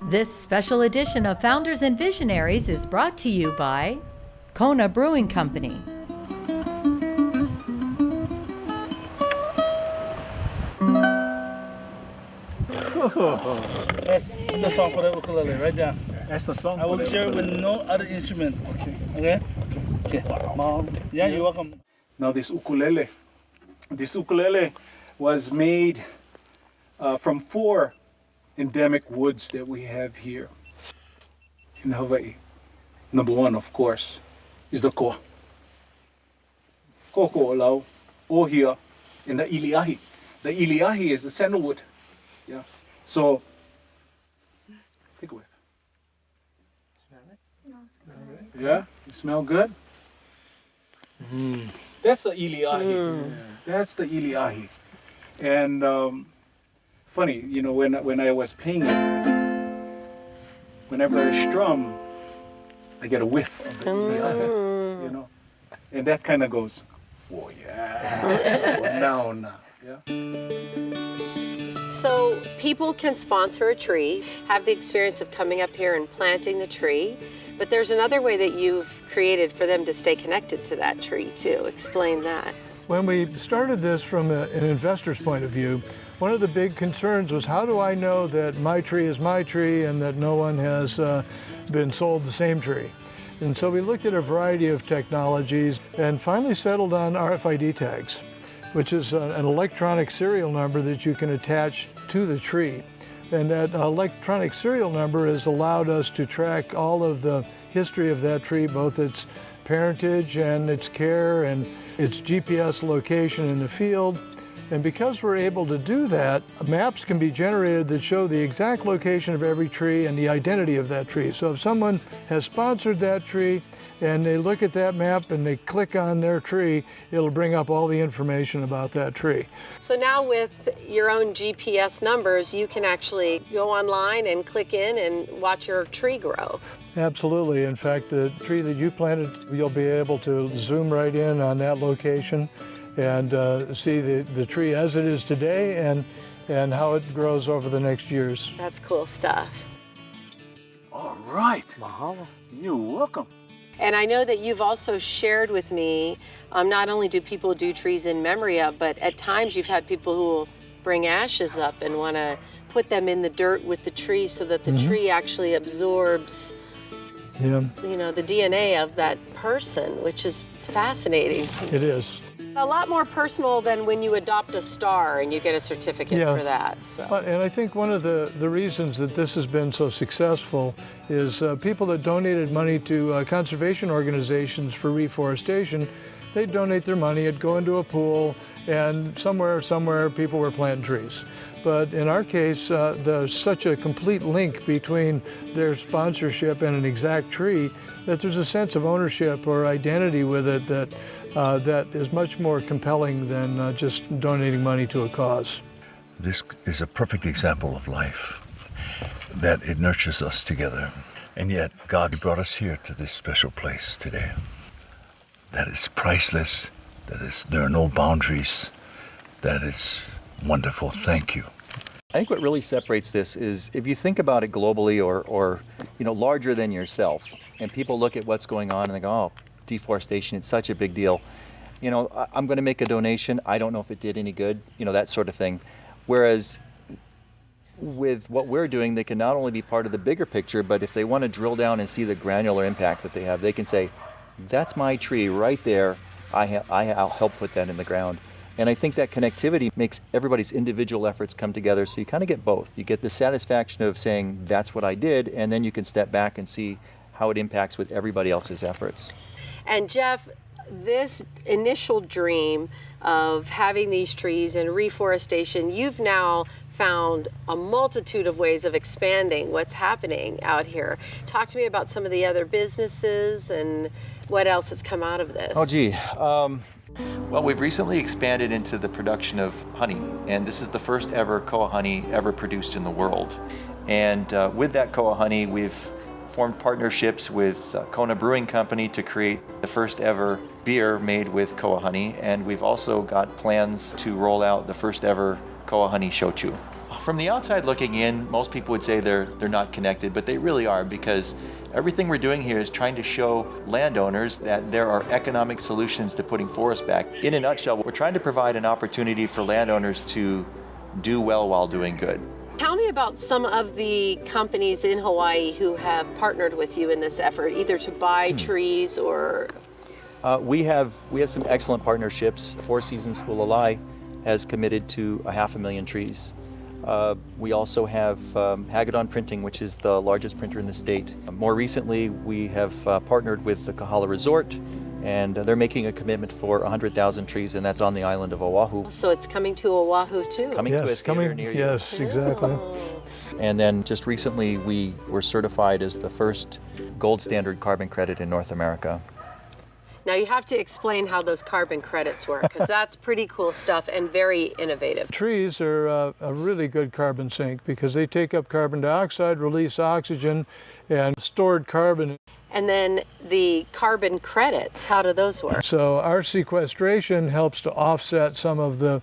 This special edition of Founders and Visionaries is brought to you by Kona Brewing Company. That's the song for the ukulele right there. That's the song. I will share it with no other instrument. Okay? Okay. Mom. Yeah, you're welcome. Now this ukulele was made from 4 endemic woods that we have here in Hawaii. Number 1, of course, is the koa. Koko'olau, ohia, and the iliahi. The iliahi is the sandalwood. Yeah. So, take a whiff. Smell it? No, it's good. Yeah? You smell good? That's the iliahi. That's the iliahi. And funny, you know, when I was painting, whenever I strum, I get a whiff of the iliahi, you know. And that kind of goes, oh yeah, oh, now, yeah. So people can sponsor a tree, have the experience of coming up here and planting the tree, but there's another way that you've created for them to stay connected to that tree too. Explain that. When we started this from an investor's point of view, one of the big concerns was, how do I know that my tree is my tree and that no one has been sold the same tree? And so we looked at a variety of technologies and finally settled on RFID tags, which is an electronic serial number that you can attach to the tree. And that electronic serial number has allowed us to track all of the history of that tree, both its parentage and its care and its GPS location in the field. And because we're able to do that, maps can be generated that show the exact location of every tree and the identity of that tree. So if someone has sponsored that tree and they look at that map and they click on their tree, it'll bring up all the information about that tree. So now with your own GPS numbers, you can actually go online and click in and watch your tree grow. Absolutely. In fact, the tree that you planted, you'll be able to zoom right in on that location and see the tree as it is today and how it grows over the next years. That's cool stuff. All right. Mahalo. You're welcome. And I know that you've also shared with me, not only do people do trees in memory of, but at times you've had people who will bring ashes up and want to put them in the dirt with the tree so that the tree actually absorbs you know, the DNA of that person, which is fascinating. It is. A lot more personal than when you adopt a star and you get a certificate for that. So. And I think one of the reasons that this has been so successful is people that donated money to conservation organizations for reforestation, they'd donate their money, it'd go into a pool, and somewhere people were planting trees. But in our case, there's such a complete link between their sponsorship and an exact tree that there's a sense of ownership or identity with it that is much more compelling than just donating money to a cause. This is a perfect example of life, that it nurtures us together. And yet, God brought us here to this special place today. That is priceless, there are no boundaries, that is wonderful. Thank you. I think what really separates this is if you think about it globally or you know, larger than yourself, and people look at what's going on and they go, oh, deforestation, it's such a big deal. You know, I'm going to make a donation. I don't know if it did any good, you know, that sort of thing. Whereas with what we're doing, they can not only be part of the bigger picture, but if they want to drill down and see the granular impact that they have, they can say, that's my tree right there. I'll help put that in the ground. And I think that connectivity makes everybody's individual efforts come together, so you kind of get both. You get the satisfaction of saying, that's what I did, and then you can step back and see how it impacts with everybody else's efforts. And Jeff, this initial dream of having these trees and reforestation, you've now found a multitude of ways of expanding what's happening out here. Talk to me about some of the other businesses and what else has come out of this. Oh, gee. Well, we've recently expanded into the production of honey, and this is the first ever koa honey ever produced in the world. And with that koa honey, we've formed partnerships with Kona Brewing Company to create the first ever beer made with koa honey, and we've also got plans to roll out the first ever koa honey shochu. From the outside looking in, most people would say they're not connected, but they really are, because everything we're doing here is trying to show landowners that there are economic solutions to putting forests back. In a nutshell, we're trying to provide an opportunity for landowners to do well while doing good. Tell me about some of the companies in Hawaii who have partnered with you in this effort, either to buy trees or... We have some excellent partnerships. Four Seasons Hualalai has committed to 500,000 trees. We also have Hagedon Printing, which is the largest printer in the state. More recently, we have partnered with the Kahala Resort, and they're making a commitment for 100,000 trees, and that's on the island of Oahu. So it's coming to Oahu too? Coming to a theater near you. Yes, exactly. Oh. And then just recently, we were certified as the first gold standard carbon credit in North America. Now you have to explain how those carbon credits work, because that's pretty cool stuff and very innovative. Trees are a really good carbon sink because they take up carbon dioxide, release oxygen, and stored carbon. And then the carbon credits, how do those work? So our sequestration helps to offset some of the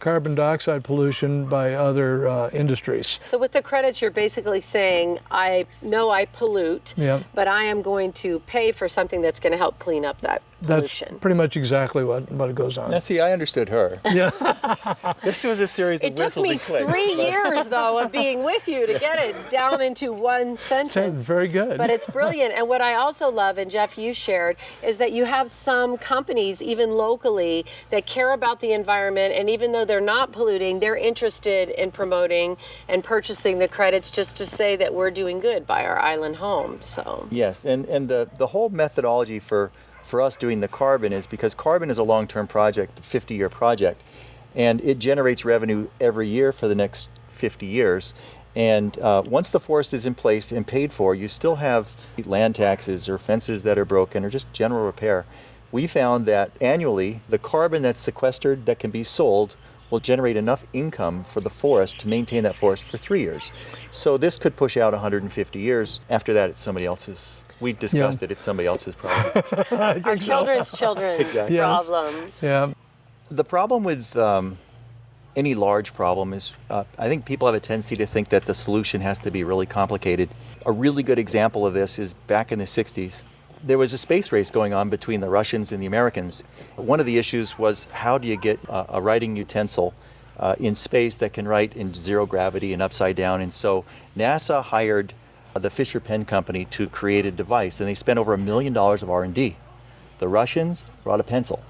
carbon dioxide pollution by other industries. So with the credits, you're basically saying, I know I pollute, Yeah. but I am going to pay for something that's going to help clean up that That's pollution. pretty much exactly what goes on. Now, see, I understood her. Yeah. This was a series of It took whistles me and clicks. 3 years, though, of being with you to get it down into one sentence. Very good. But it's brilliant. And what I also love, and Jeff, you shared, is that you have some companies, even locally, that care about the environment. And even though they're not polluting, they're interested in promoting and purchasing the credits just to say that we're doing good by our island home. So Yes, and the whole methodology for us doing the carbon is because carbon is a long-term project, a 50-year project, and it generates revenue every year for the next 50 years. And once the forest is in place and paid for, you still have land taxes or fences that are broken or just general repair. We found that annually, the carbon that's sequestered that can be sold will generate enough income for the forest to maintain that forest for 3 years. So this could push out 150 years. After that, it's somebody else's. We discussed it. It's somebody else's problem. our children's Exactly. Yes. problem. Yeah. The problem with any large problem is I think people have a tendency to think that the solution has to be really complicated. A really good example of this is back in the 60s. There was a space race going on between the Russians and the Americans. One of the issues was, how do you get a writing utensil in space that can write in zero gravity and upside down? And so NASA hired the Fisher Pen Company to create a device, and they spent over $1 million of R&D. The Russians brought a pencil.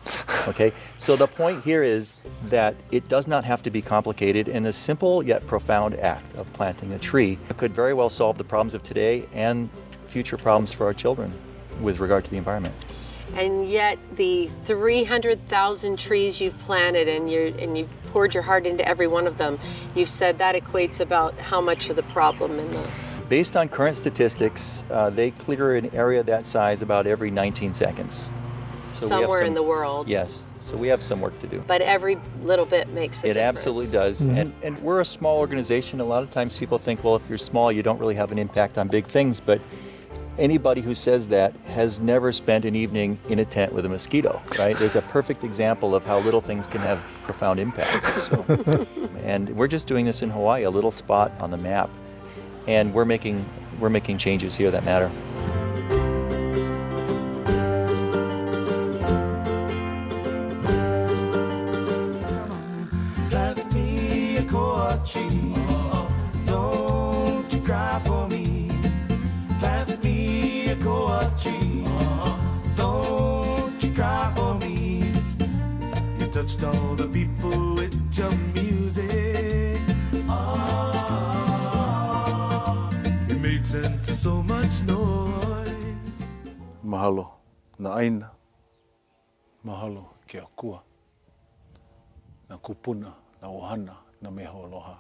Okay, so the point here is that it does not have to be complicated, and the simple yet profound act of planting a tree could very well solve the problems of today and future problems for our children with regard to the environment. And yet the 300,000 trees you've planted and you've poured your heart into every one of them, you've said that equates about how much of the problem in the... Based on current statistics, they clear an area that size about every 19 seconds. So somewhere in the world. Yes, so we have some work to do. But every little bit makes a difference. It absolutely does. And we're a small organization. A lot of times people think, well, if you're small, you don't really have an impact on big things. But anybody who says that has never spent an evening in a tent with a mosquito, right? There's a perfect example of how little things can have profound impacts. So, and we're just doing this in Hawaii, a little spot on the map. And we're making changes here that matter. Plant me a koa tree. Don't you cry for me. Plant me a koa tree. Don't you cry for me. You touched all the people with your music. It made sense of so much noise. Mahalo na aina. Mahalo ke akua. Na kupuna, na ohana, na meho aloha.